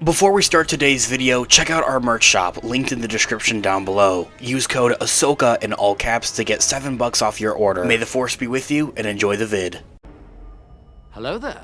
Before we start today's video, check out our merch shop, linked in the description down below. Use code Ahsoka in all caps to get $7 off your order. May the Force be with you, and enjoy the vid. Hello there.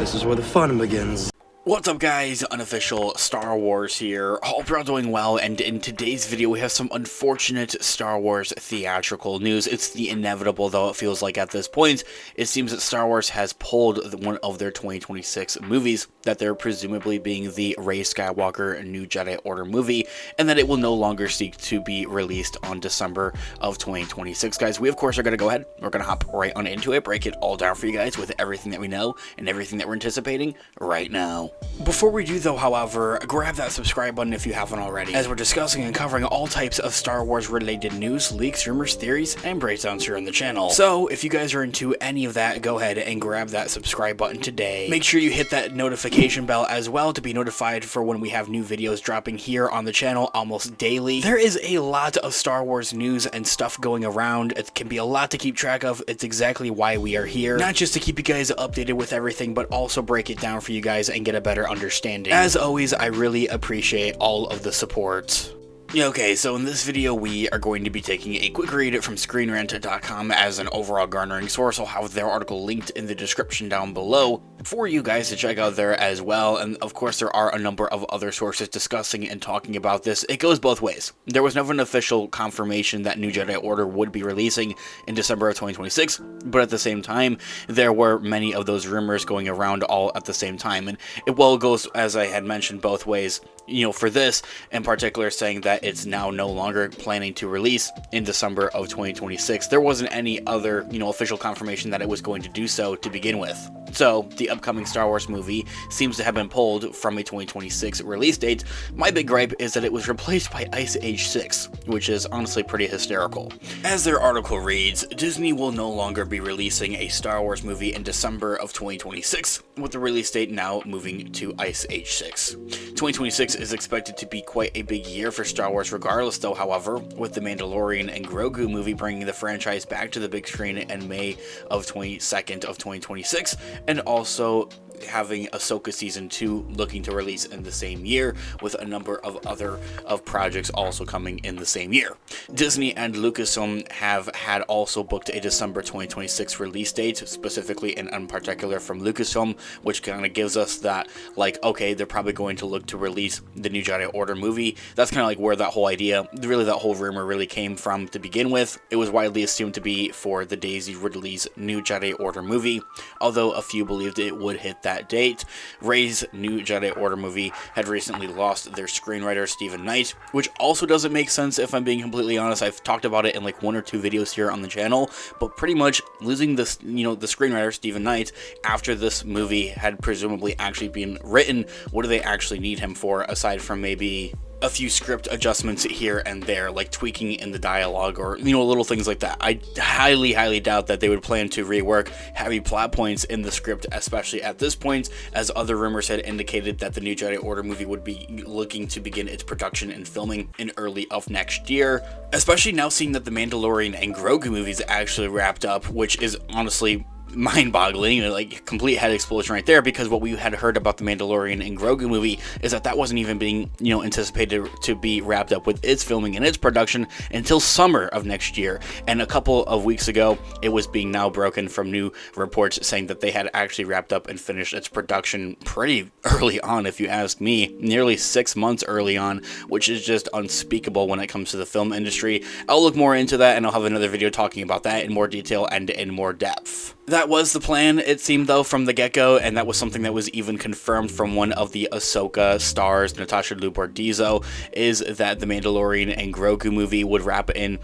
This is where the fun begins. What's up guys, unofficial Star Wars here. Hope you're all doing well, and in today's video we have some unfortunate Star Wars theatrical news. It's the inevitable, though it feels like at this point. It seems that Star Wars has pulled one of their 2026 movies, that they're presumably being the Rey Skywalker New Jedi Order movie, and that it will no longer seek to be released on December of 2026. Guys, we of course are going to go ahead, we're going to hop right on into it, break it all down for you guys with everything that we know and everything that we're anticipating right now. Before we do though, however, grab that subscribe button if you haven't already, as we're discussing and covering all types of Star Wars related news, leaks, rumors, theories, and breakdowns here on the channel. So if you guys are into any of that, go ahead and grab that subscribe button today. Make sure you hit that notification bell as well to be notified for when we have new videos dropping here on the channel almost daily. There is a lot of Star Wars news and stuff going around. It can be a lot to keep track of. It's exactly why we are here. Not just to keep you guys updated with everything, but also break it down for you guys and get a better understanding. As always, I really appreciate all of the support. Okay, so in this video we are going to be taking a quick read from ScreenRant.com as an overall garnering source. I'll have their article linked in the description down below for you guys to check out there as well, and of course there are a number of other sources discussing and talking about this. It goes both ways. There was never an official confirmation that New Jedi Order would be releasing in December of 2026, but at the same time there were many of those rumors going around all at the same time, and it well goes, as I had mentioned, both ways. You know, for this in particular, saying that it's now no longer planning to release in December of 2026. There wasn't any other, official confirmation that it was going to do so to begin with. So the upcoming Star Wars movie seems to have been pulled from a 2026 release date. My big gripe is that it was replaced by Ice Age 6, which is honestly pretty hysterical. As their article reads, Disney will no longer be releasing a Star Wars movie in December of 2026, with the release date now moving to Ice Age 6. 2026 is expected to be quite a big year for Star Wars regardless, though, however, with The Mandalorian and Grogu movie bringing the franchise back to the big screen in May of 22nd of 2026, and also having Ahsoka Season 2 looking to release in the same year, with a number of other projects also coming in the same year. Disney and Lucasfilm have had also booked a December 2026 release date, specifically and in particular from Lucasfilm, which kind of gives us that, like, okay, they're probably going to look to release the New Jedi Order movie. That's kind of like where that whole idea, really that whole rumor really came from to begin with. It was widely assumed to be for the Daisy Ridley's New Jedi Order movie, although a few believed it would hit that date. Rey's New Jedi Order movie had recently lost their screenwriter Stephen Knight, which also doesn't make sense if I'm being completely honest. I've talked about it in like 1 or 2 videos here on the channel, but pretty much losing this, the screenwriter Stephen Knight after this movie had presumably actually been written, what do they actually need him for aside from maybe a few script adjustments here and there, like tweaking in the dialogue or, little things like that. I highly doubt that they would plan to rework heavy plot points in the script, especially at this point, as other rumors had indicated that the New Jedi Order movie would be looking to begin its production and filming in early of next year, especially now seeing that the Mandalorian and Grogu movies actually wrapped up, which is honestly mind-boggling, like complete head explosion right there, because what we had heard about the Mandalorian and Grogu movie is that wasn't even being, anticipated to be wrapped up with its filming and its production until summer of next year. And a couple of weeks ago, it was being now broken from new reports saying that they had actually wrapped up and finished its production pretty early on, if you ask me, nearly 6 months early on, which is just unspeakable when it comes to the film industry. I'll look more into that, and I'll have another video talking about that in more detail and in more depth. That was the plan, it seemed, though, from the get-go, and that was something that was even confirmed from one of the Ahsoka stars, Natasha Liu Bordizzo, is that the Mandalorian and Grogu movie would wrap in,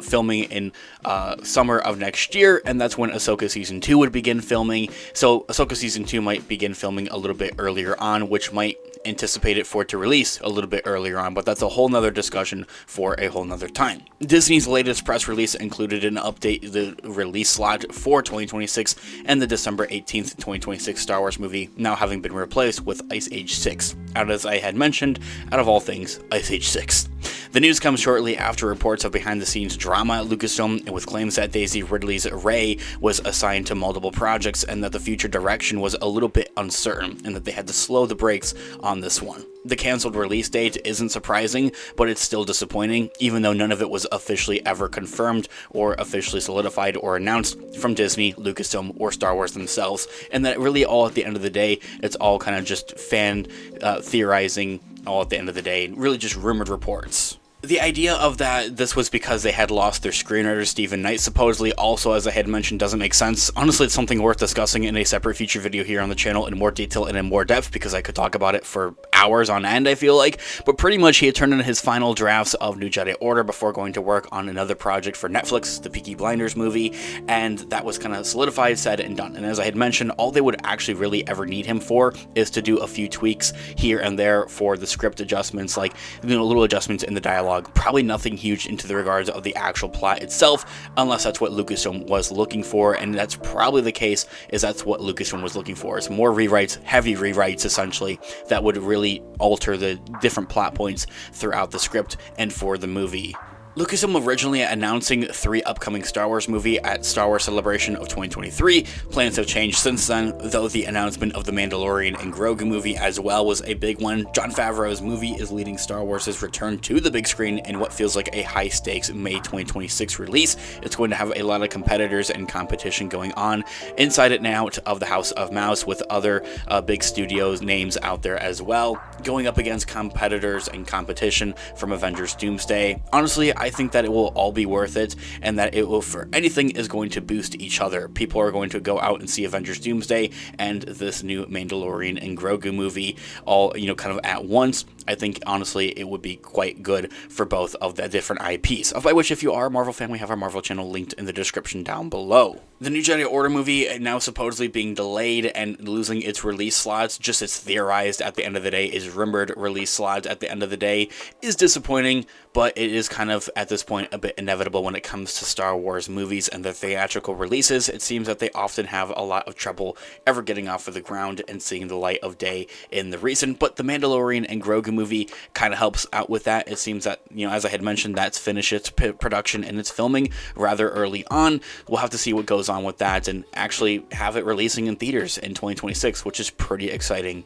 filming in summer of next year, and that's when Ahsoka Season 2 would begin filming. So Ahsoka Season 2 might begin filming a little bit earlier on, which might anticipate it for it to release a little bit earlier on, but that's a whole nother discussion for a whole nother time. Disney's latest press release included an update the release slot for 2026 and the December 18th, 2026 Star Wars movie now having been replaced with Ice Age 6, as I had mentioned, out of all things, Ice Age 6. The news comes shortly after reports of behind-the-scenes drama at Lucasfilm, and with claims that Daisy Ridley's Rey was assigned to multiple projects and that the future direction was a little bit uncertain, and that they had to slow the brakes on this one. The cancelled release date isn't surprising, but it's still disappointing, even though none of it was officially ever confirmed or officially solidified or announced from Disney, Lucasfilm, or Star Wars themselves, and that really all at the end of the day, it's all kind of just fan theorizing all at the end of the day, really just rumored reports. The idea of that this was because they had lost their screenwriter Stephen Knight supposedly also, as I had mentioned, doesn't make sense. Honestly, it's something worth discussing in a separate future video here on the channel in more detail and in more depth, because I could talk about it for hours on end, I feel like. But pretty much he had turned in his final drafts of New Jedi Order before going to work on another project for Netflix, the Peaky Blinders movie, and that was kind of solidified, said, and done. And as I had mentioned, all they would actually really ever need him for is to do a few tweaks here and there for the script adjustments, like, you know, little adjustments in the dialogue. Probably nothing huge into the regards of the actual plot itself, unless that's what Lucasfilm was looking for, and that's probably the case, is that's what Lucasfilm was looking for. It's more rewrites, heavy rewrites essentially, that would really alter the different plot points throughout the script and for the movie. Lucasfilm originally announcing 3 upcoming Star Wars movie at Star Wars Celebration of 2023. Plans have changed since then, though the announcement of the Mandalorian and Grogu movie as well was a big one. Jon Favreau's movie is leading Star Wars' return to the big screen in what feels like a high-stakes May 2026 release. It's going to have a lot of competitors and competition going on inside and out of the House of Mouse, with other big studios names out there as well, going up against competitors and competition from Avengers Doomsday. Honestly, I think that it will all be worth it, and that it will, for anything, is going to boost each other. People are going to go out and see Avengers Doomsday and this new Mandalorian and Grogu movie all, you know, kind of at once. I think, honestly, it would be quite good for both of the different IPs, of by which, if you are a Marvel fan, we have our Marvel channel linked in the description down below. The New Jedi Order movie now supposedly being delayed and losing its release slots, just as theorized at the end of the day, is rumored release slots at the end of the day, is disappointing, but it is kind of, at this point, a bit inevitable when it comes to Star Wars movies and their theatrical releases. It seems that they often have a lot of trouble ever getting off of the ground and seeing the light of day in the recent, but the Mandalorian and Grogu movie kind of helps out with that. It seems that, you know, as I had mentioned, that's finished its production and its filming rather early on. We'll have to see what goes on with that and actually have it releasing in theaters in 2026, which is pretty exciting.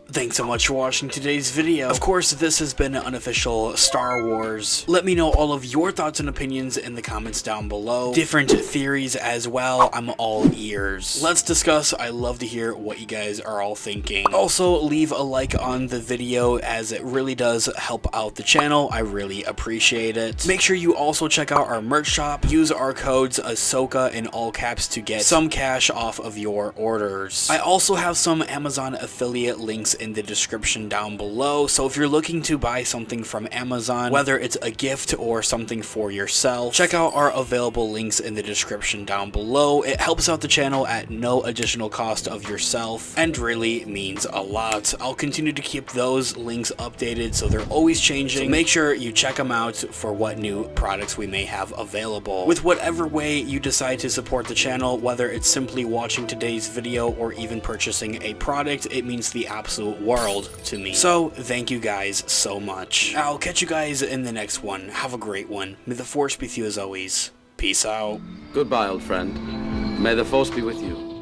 Thanks so much for watching today's video. Of course, this has been an unofficial Star Wars. Let me know all of your thoughts and opinions in the comments down below. Different theories as well. I'm all ears. Let's discuss. I love to hear what you guys are all thinking. Also, leave a like on the video, as it really does help out the channel. I really appreciate it. Make sure you also check out our merch shop. Use our codes Ahsoka in all caps to get some cash off of your orders. I also have some Amazon affiliate links in the description down below, so if you're looking to buy something from Amazon, whether it's a gift or something for yourself, check out our available links in the description down below. It helps out the channel at no additional cost of yourself and really means a lot. I'll continue to keep those links updated, so they're always changing. So make sure you check them out for what new products we may have available. With whatever way you decide to support the channel, whether it's simply watching today's video or even purchasing a product, it means the absolute world to me. So thank you guys so much. I'll catch you guys in the next one. Have a great one. May the Force be with you as always. Peace out. Goodbye, old friend. May the Force be with you.